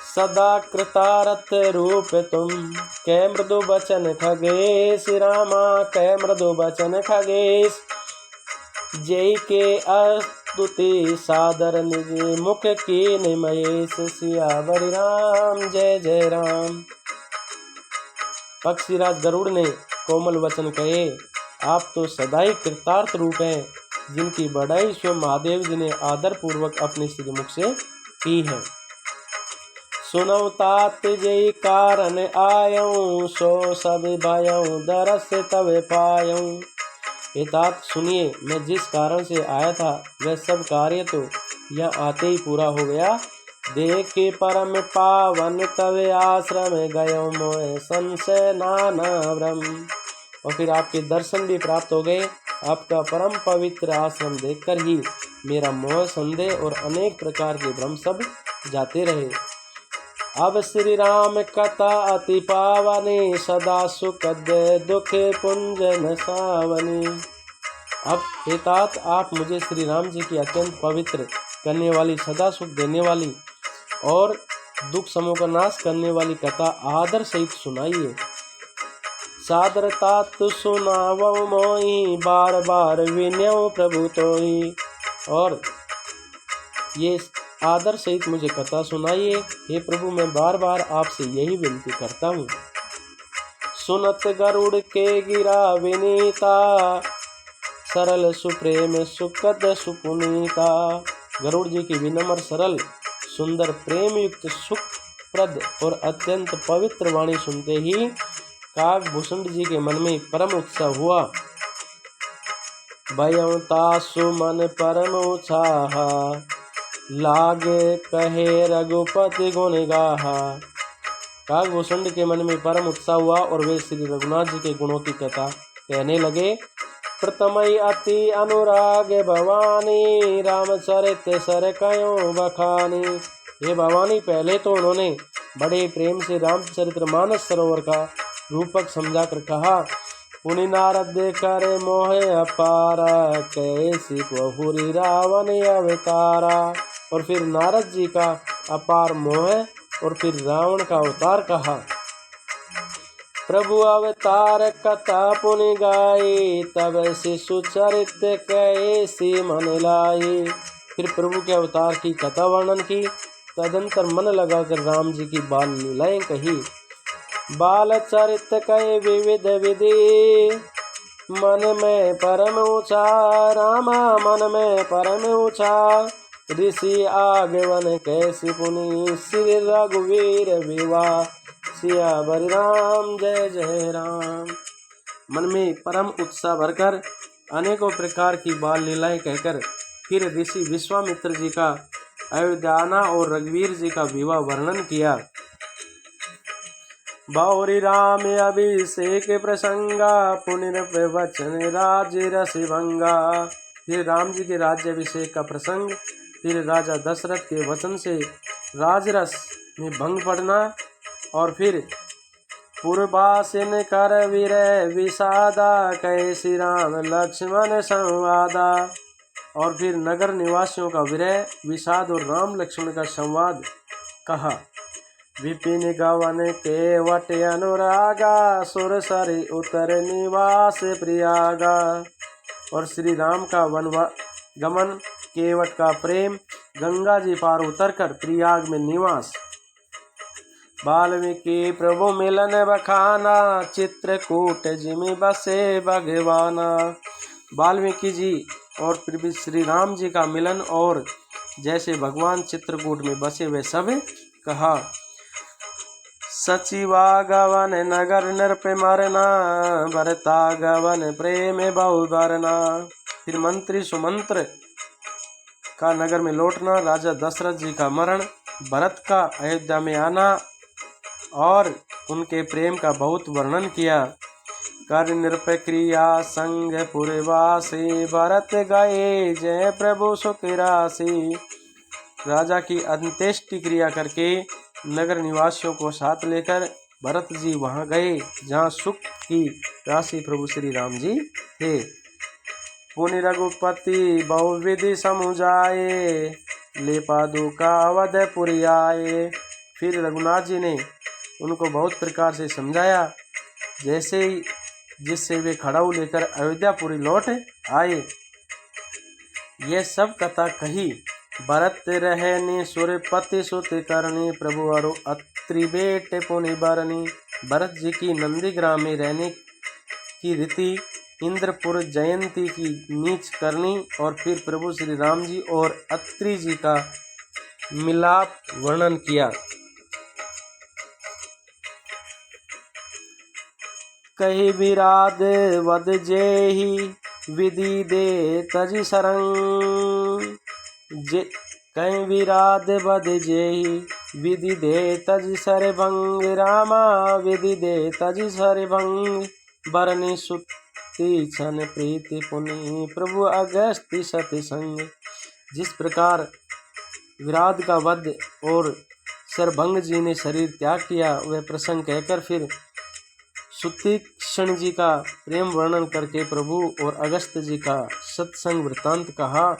सदा कृतारथ रूप तुम, कै मृदु बचन खगेश रामा, कै मृदु बचन खगेश। जय के स्तुति सादर निज, मुख की निमयेश। सियावर राम जय जय राम। पक्षीराज गरुड़ ने कोमल वचन कहे। आप तो सदा ही कृतार्थ रूप हैं, जिनकी बढ़ाई स्वयं महादेव जी ने आदर पूर्वक अपने श्रीमुख से की है। सुनौ तात जय कारण आयऊं, सो सब भयऊं दरस तब पायऊं। हे तात सुनिए, मैं जिस कारण से आया था वह सब कार्य तो यहाँ आते ही पूरा हो गया। देखे परम पावन तवे आश्रम, गयो मोह संशय नाना भ्रम। और फिर आपके दर्शन भी प्राप्त हो गए। आपका परम पवित्र आश्रम देखकर ही मेरा मोह संदेह और अनेक प्रकार के भ्रम सब जाते रहे। अब श्री राम कथा अति पावनी, सदा सुखद दुख पुंज न सावनी। अब हे तात, आप मुझे श्री राम जी की अत्यंत पवित्र करने वाली, सदा सुख देने वाली और दुख समूह का नाश करने वाली कथा आदर सहित सुनाइए। सादर तात सुनावो मोहि, बार बार विनय प्रभु तोहि। और ये आदर सहित मुझे कथा सुनाइए। हे प्रभु, मैं बार बार आपसे यही विनती करता हूँ। सुनत गरुड़ के गिरा विनीता, सरल सुप्रेम सुखद सुपुनीता। गरुड़ जी की विनम्र सरल सुंदर प्रेम युक्त सुखप्रद और अत्यंत पवित्र वाणी सुनते ही काग भूसुंड जी के मन में परम उत्साह हुआ। भयं तासु मन परम उत्साहा, लागे कहे रघुपति गुण गाहा। काग भूसुंड के मन में परम उत्साह हुआ और वे श्री रघुनाथ जी के गुणों की कथा कहने लगे। प्रथमई अति अनुराग भवानी, रामचरित सर कयो बखानी। ये भवानी, पहले तो उन्होंने बड़े प्रेम से रामचरित्र मानस सरोवर का रूपक समझाकर कहा। पुनि नारद करे मोह अपारा, कैसी बहुरी रावण अवतारा। और फिर नारद जी का अपार मोह और फिर रावण का अवतार कहा। प्रभु अवतार कथा पुनि गाई, तब शिशु चरित कैसी मन लाई। फिर प्रभु के अवतार की कथा वर्णन की। तदंतर मन लगाकर राम जी की बाल लीलाएं कही। बाल चरित कहे विविध विधि, मन में परम ऊंचा रामा, मन में परम ऊंचा। ऋषि आगवन कैसी पुनि, श्री रघुवीर विवाह। सियावर राम जय जय राम। मन में परम उत्साह भरकर अनेकों प्रकार की बाल लीलाएं कहकर फिर ऋषि विश्वामित्र जी का अयोध्याना और रघुवीर जी का विवाह वर्णन किया। बाउरी राम अभिषेक प्रसंगा पुनर्वचन राज्य रसि भंगा। फिर राम जी के राज्य अभिषेक का प्रसंग, फिर राजा दशरथ के वचन से राजरस में भंग पड़ना, और फिर पूर्वासिन कर विरह विषादा कहे श्री राम लक्ष्मण संवादा। और फिर नगर निवासियों का विरह विषाद और राम लक्ष्मण का संवाद कहा। विपिन गवन केवट अनुरागा सुर सरि उतर निवास प्रियागा। और श्री राम का गमन, केवट का प्रेम, गंगा जी पार उतरकर प्रयाग में निवास। वाल्मीकि प्रभु मिलन बखाना चित्रकूट जिमि बसे भगवाना। वाल्मीकि जी और फिर श्री राम जी का मिलन और जैसे भगवान चित्रकूट में बसे वे सब कहा। सचिवा गवन नगर नृप मरना भरता गवन प्रेम बहु भरना। फिर मंत्री सुमंत्र का नगर में लौटना, राजा दशरथ जी का मरण, भरत का अयोध्या में आना और उनके प्रेम का बहुत वर्णन किया। कर नृप क्रिया संग पुरवासी भरत गए जय प्रभु सुख राशि। राजा की अंत्येष्टि क्रिया करके नगर निवासियों को साथ लेकर भरत जी वहां गए जहां सुख की राशि प्रभु श्री राम जी थे। पुनि रघुपति बहुविधि समुझाए ले पादुका अवधपुरी आए। फिर रघुनाथ जी ने उनको बहुत प्रकार से समझाया, जैसे ही जिससे वे खड़ाऊ लेकर अयोध्यापुरी लौट आए। यह सब कथा कही। भरत रहनी सुरपति सुत करनी प्रभु अरु अत्रि बेटे पुनि बरनी। भरत जी की नंदीग्राम में रहने की रीति, इंद्रपुर जयंती की नीच करनी, और फिर प्रभु श्री राम जी और अत्रि जी का मिलाप वर्णन किया। कही विराद वद जेहि विधि दे तज सरंग। कहीं विराद वद जेहि विधि दे तज सर भंग। रामा विधि दे तज सर भंग बरनी सुति छन प्रीति पुनि प्रभु अगस्त्य सति संग। जिस प्रकार विराद का वध और सरभंग जी ने शरीर त्याग किया, वह प्रसंग कहकर फिर सुतीक्षण जी का प्रेम वर्णन करके प्रभु और अगस्त्य जी का सत्संग वृतांत कहा।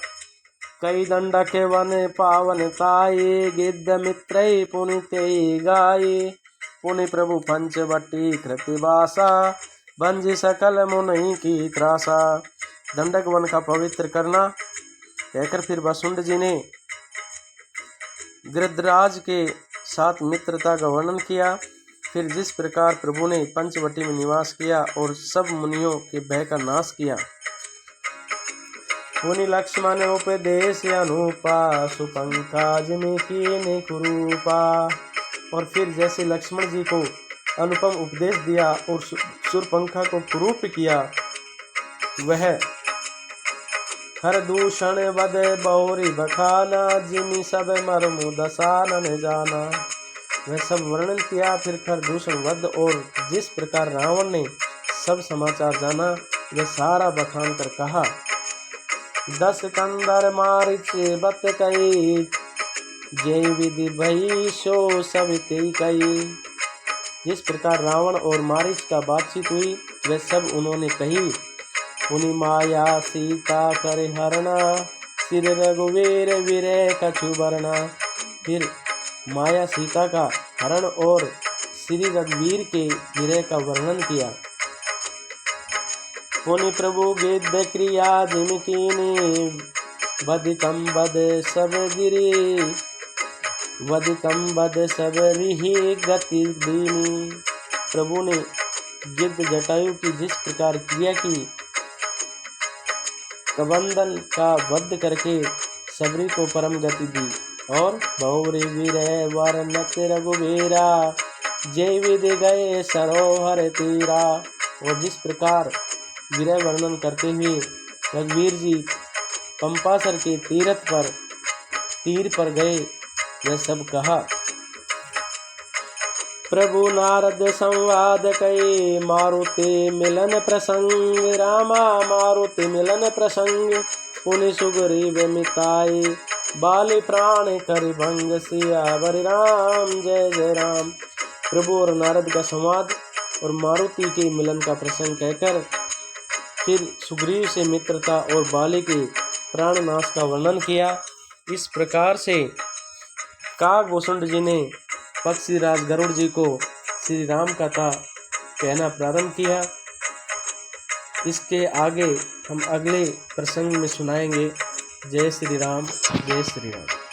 कई दंड के वन पावन ताये गिद्ध मित्र पुनिते गाये। पुनि प्रभु पंचवटी कृतिवासा भंज सकल मुनि की त्रासा। दंडक वन का पवित्र करना कहकर फिर वसुंड जी ने गृद्धराज के साथ मित्रता का वर्णन किया। फिर जिस प्रकार प्रभु ने पंचवटी में निवास किया और सब मुनियों के भय का नाश किया। पुनि लक्ष्मण उपदेश अनुपा सुपंकाज में कीने कुरूपा। और फिर जैसे लक्ष्मण जी को अनुपम उपदेश दिया और सुरपंखा को कुरूप किया, वह हर दूषण वद बहुरी बखाना जिमि सब मर्मु दसानन जाना। वह सब वर्णन किया। फिर खर दूषण वध और जिस प्रकार रावण ने सब समाचार जाना, वह सारा बखान कर कहा। 10 कंदर मारिच बत कई जय विधि भई सो सब तेई कई। जिस प्रकार रावण और मारिच का बातचीत हुई, वह सब उन्होंने कही। पुनि माया सीता कर हरणा सिर रघुवीर विरह कछु बरना। फिर माया सीता का हरण और श्री रघुवीर के विरह का वर्णन किया। पुनि प्रभु गिद्ध क्रिया जिम कीनी वधिकम वध सब गिरी। वधिकम वध सब रिहि गति दीनी। प्रभु ने गिद्ध जटायु की जिस प्रकार क्रिया की, कबंदन का वध करके सबरी को परम गति दी। और बहुरी विरह वर्णत रघुवीरा जय विधि गए सरोहर तीरा। और जिस प्रकार गिरह वर्णन करते हुए रघुवीर जी पंपासर के तीर पर गए, यह सब कहा। प्रभु नारद संवाद कई मारुति मिलन प्रसंग, रामा मारुति मिलन प्रसंग, पुनि सुग्रीव मिताई, बाली प्राण करि भंग, सियावर राम जय जय राम। प्रभु और नारद का संवाद और मारुति के मिलन का प्रसंग कहकर फिर सुग्रीव से मित्रता और बाली के प्राणनाश का वर्णन किया। इस प्रकार से काकभूषुंड जी ने पक्षीराज गरुड़ जी को श्री राम कथा कहना प्रारंभ किया। इसके आगे हम अगले प्रसंग में सुनाएंगे। जय श्री राम, जय श्री राम।